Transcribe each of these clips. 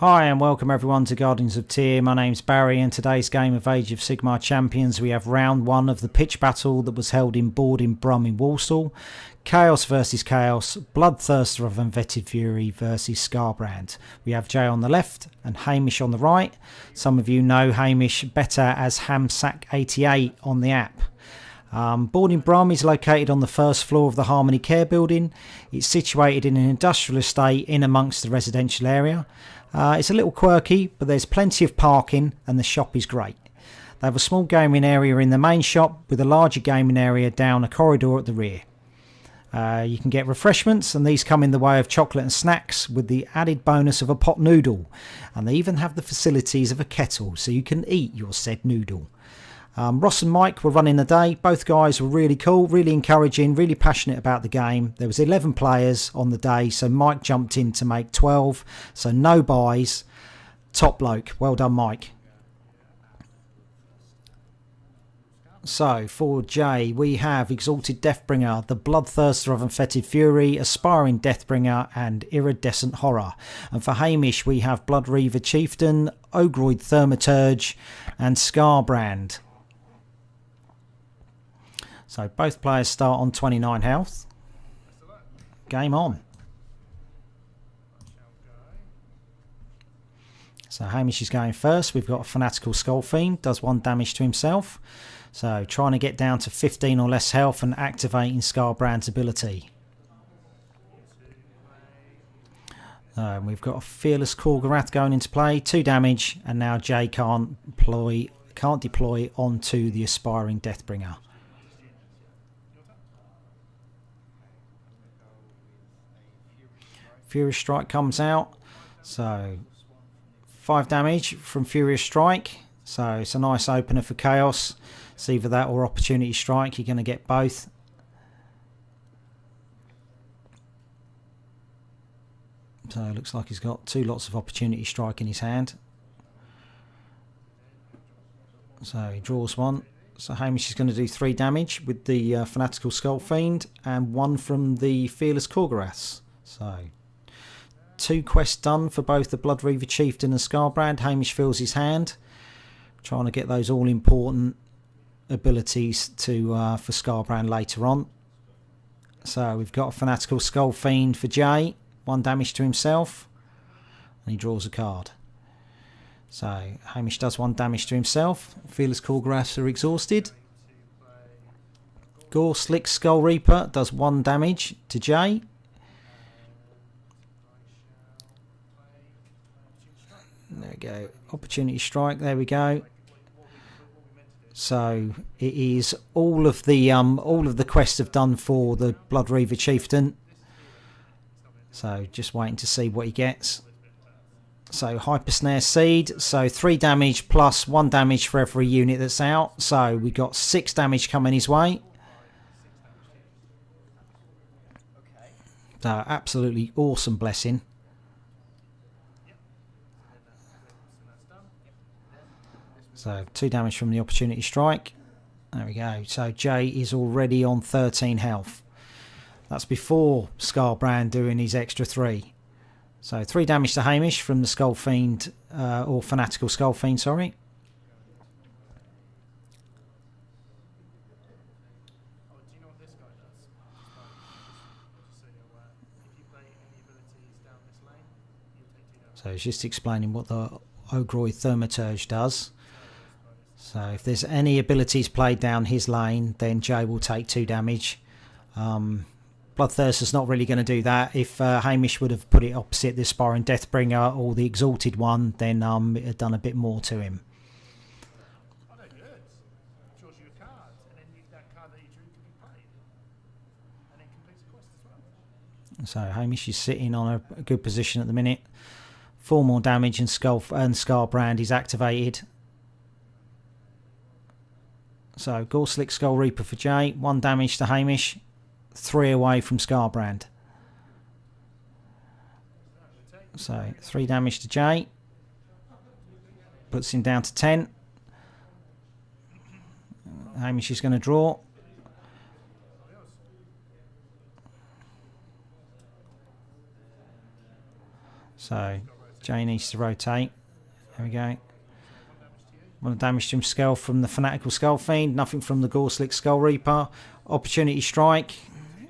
Hi and welcome everyone to Guardians of Tyr. My name's Barry and today's game of Age of Sigmar Champions we have round 1 of the pitch battle that was held in Brum in Walsall. Chaos versus Chaos, Bloodthirster of Unvetted Fury versus Skarbrand. We have Jay on the left and Hamish on the right. Some of you know Hamish better as Hamsack88 on the app. Born in Brum is located on the first floor of the Harmony Care building. It's situated in an industrial estate in amongst the residential area. It's a little quirky, but there's plenty of parking and the shop is great. They have a small gaming area in the main shop with a larger gaming area down a corridor at the rear. You can get refreshments and these come in the way of chocolate and snacks with the added bonus of a pot noodle. And they even have the facilities of a kettle so you can eat your said noodle. Ross and Mike were running the day. Both guys were really cool, really encouraging, really passionate about the game. There was 11 players on the day, so Mike jumped in to make 12. So no buys. Top bloke. Well done, Mike. So for Jay, we have Exalted Deathbringer, the Bloodthirster of Unfettered Fury, Aspiring Deathbringer, and Iridescent Horror. And for Hamish, we have Bloodreaver Chieftain, Ogroid Thaumaturge, and Skarbrand. So both players start on 29 health. Game on. So Hamish is going first. We've got a Fanatical Skull Fiend, does 1 damage to himself. So trying to get down to 15 or less health and activating Skarbrand's ability. We've got a Fearless Korgorath going into play, 2 damage, and now Jay can't deploy onto the Aspiring Deathbringer. Furious Strike comes out, so 5 damage from Furious Strike, so it's a nice opener for Chaos. It's either that or Opportunity Strike, you're going to get both. So it looks like he's got 2 lots of Opportunity Strike in his hand. So he draws 1. So Hamish is going to do 3 damage with the Fanatical Skull Fiend and 1 from the Fearless Korgoraths. So 2 quests done for both the Bloodreaver Chieftain and Skarbrand. Hamish fills his hand, trying to get those all important abilities to for Skarbrand later on. So we've got a Fanatical Skull Fiend for Jay, 1 damage to himself, and he draws a card. So Hamish does 1 damage to himself. Fearless Korgoraths are exhausted. Gore Slick Skull Reaper does 1 damage to Jay. There we go. Opportunity Strike. There we go. So it is all of the quests have done for the Bloodreaver Chieftain. So just waiting to see what he gets. So Hyper Snare Seed. So 3 damage plus 1 damage for every unit that's out. So we got 6 damage coming his way. So absolutely awesome blessing. So 2 damage from the Opportunity Strike. There we go. So Jay is already on 13 health. That's before Skarbrand doing his extra 3. So 3 damage to Hamish from the Skull Fiend, or Fanatical Skull Fiend, sorry. So he's just explaining what the Ogroid Thaumaturge does. So if there's any abilities played down his lane, then Jay will take 2 damage. Bloodthirster's not really going to do that. If Hamish would have put it opposite the Aspiring Deathbringer or the Exalted one, then it had done a bit more to him. So Hamish is sitting on a good position at the minute. 4 more damage and Skarbrand is activated. So Gore Slick Skull Reaper for Jay, 1 damage to Hamish, 3 away from Skarbrand. So 3 damage to Jay, puts him down to 10. Hamish is going to draw. So Jay needs to rotate. There we go. 1 damage to him skull from the Fanatical Skull Fiend. Nothing from the Gorslick Skull Reaper. Opportunity strike.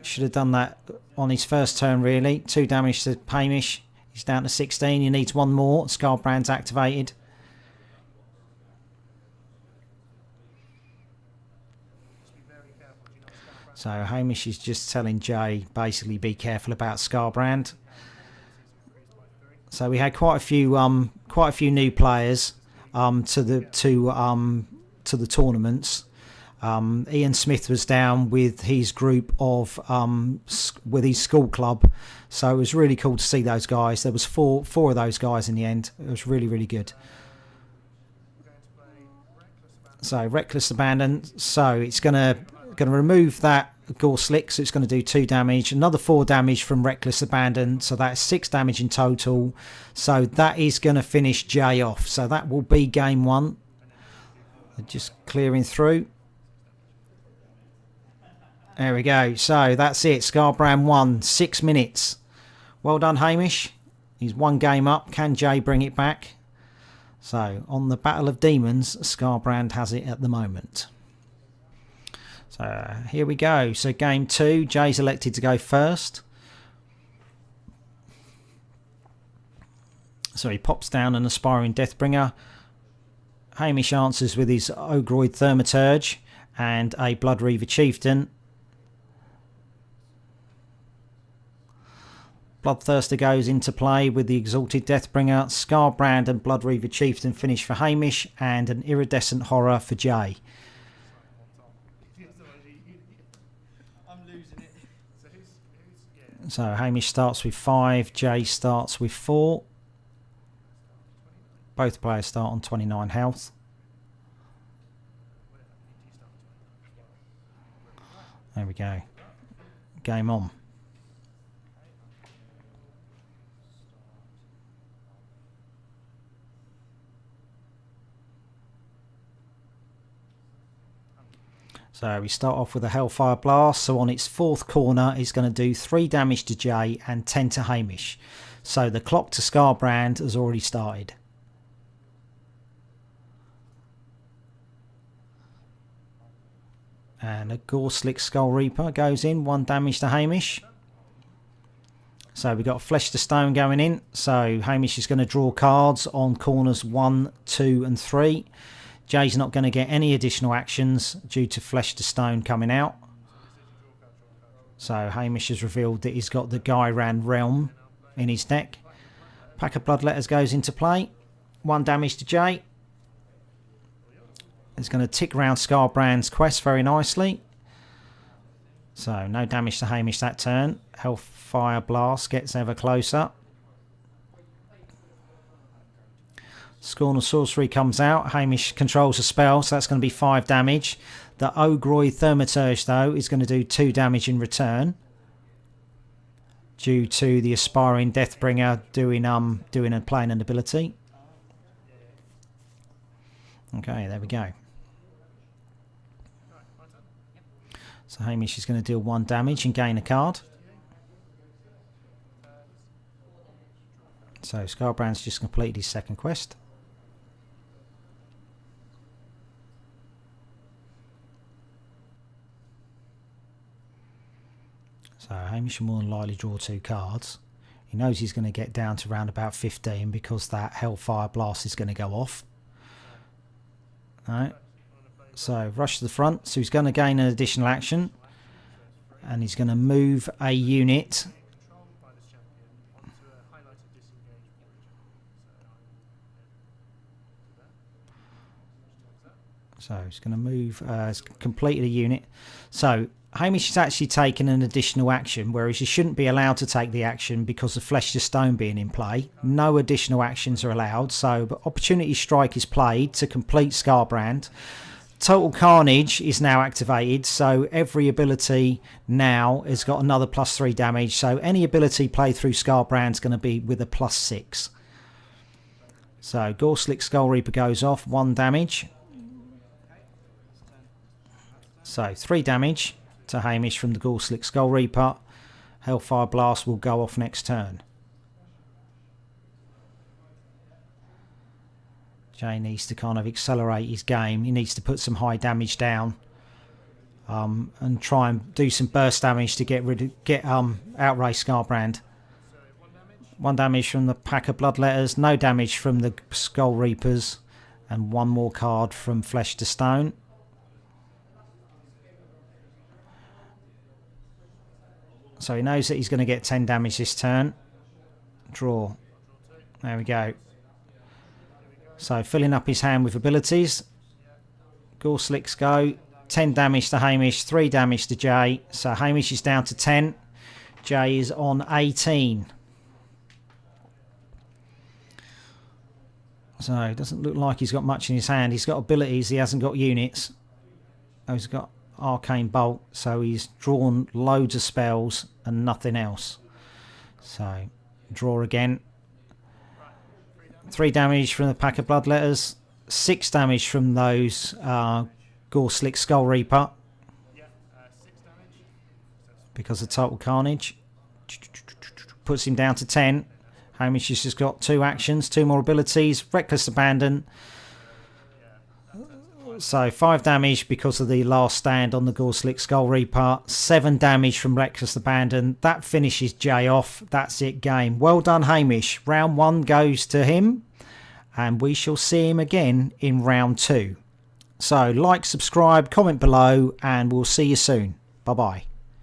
Should have done that on his first turn, really. 2 damage to Hamish. He's down to 16. He needs 1 more. Skarbrand's activated. So Hamish is just telling Jay, basically, be careful about Skarbrand. So we had quite a few new players to the tournaments. Ian Smith was down with his group of with his school club, so it was really cool to see those guys. There was four of those guys in the end. It was really good. So Reckless Abandon. So it's gonna remove that Gorslick, so it's going to do 2 damage. Another 4 damage from Reckless Abandon, so that's 6 damage in total. So that is going to finish Jay off. So that will be game 1. Just clearing through. There we go. So that's it. Skarbrand won. 6 minutes. Well done, Hamish. He's 1 game up. Can Jay bring it back? So on the Battle of Demons, Skarbrand has it at the moment. So here we go. So game 2, Jay's elected to go first. So he pops down an Aspiring Deathbringer. Hamish answers with his Ogroid Thaumaturge and a Blood Reaver Chieftain. Bloodthirster goes into play with the Exalted Deathbringer. Skarbrand and Blood Reaver Chieftain finish for Hamish, and an Iridescent Horror for Jay. So Hamish starts with 5, Jay starts with 4. Both players start on 29 health. There we go. Game on. So we start off with a Hellfire Blast. So on its 4th corner, it's going to do 3 damage to Jay and 10 to Hamish. So the clock to Skarbrand has already started. And a Gorslick Skull Reaper goes in, 1 damage to Hamish. So we've got Flesh to Stone going in. So Hamish is going to draw cards on corners 1, 2 and 3. Jay's not going to get any additional actions due to Flesh to Stone coming out. So Hamish has revealed that he's got the Gairan Realm in his deck. Pack of Bloodletters goes into play. 1 damage to Jay. It's going to tick round Skarbrand's quest very nicely. So no damage to Hamish that turn. Hellfire Blast gets ever closer. Scorn of Sorcery comes out. Hamish controls a spell, so that's going to be 5 damage. The Ogroid Thaumaturge, though, is going to do 2 damage in return, due to the Aspiring Deathbringer playing an ability. Okay, there we go. So Hamish is going to deal 1 damage and gain a card. So Skarbrand's just completed his 2nd quest. So Hamish will more than likely draw 2 cards. He knows he's going to get down to around about 15 because that Hellfire Blast is going to go off. Alright. So rush to the front. So he's going to gain an additional action. And he's going to move a unit. So he's going to move, he's completed a unit. So Hamish has actually taken an additional action, whereas he shouldn't be allowed to take the action because of Flesh to Stone being in play. No additional actions are allowed. So Opportunity Strike is played to complete Skarbrand. Total Carnage is now activated, so every ability now has got another +3 damage. So any ability played through Skarbrand is going to be with a +6. So Gorslick Skull Reaper goes off, 1 damage. So 3 damage to Hamish from the Gorslick Skull Reaper. Hellfire Blast will go off next turn. Jay needs to kind of accelerate his game. He needs to put some high damage down. And try and do some burst damage to outrace Skarbrand. 1 damage from the pack of Bloodletters, no damage from the Skull Reapers, and 1 more card from Flesh to Stone. So he knows that he's going to get 10 damage this turn. Draw. There we go. So filling up his hand with abilities. Gorslicks go. 10 damage to Hamish, 3 damage to Jay. So Hamish is down to 10. Jay is on 18. So it doesn't look like he's got much in his hand. He's got abilities, he hasn't got units. Oh, he's got Arcane Bolt, so he's drawn loads of spells and nothing else. So draw again. 3 damage from the pack of Bloodletters. 6 damage from those Gorslick Skull Reaper because of total carnage. Puts him down to 10. Hamish has just got 2 actions, 2 more abilities. Reckless Abandon. So 5 damage because of the last stand on the Gorslick Skull Reaper. 7 damage from Reckless Abandon. That finishes Jay off. That's it, game. Well done, Hamish. Round 1 goes to him, and we shall see him again in round 2. So like, subscribe, comment below, and we'll see you soon. Bye bye.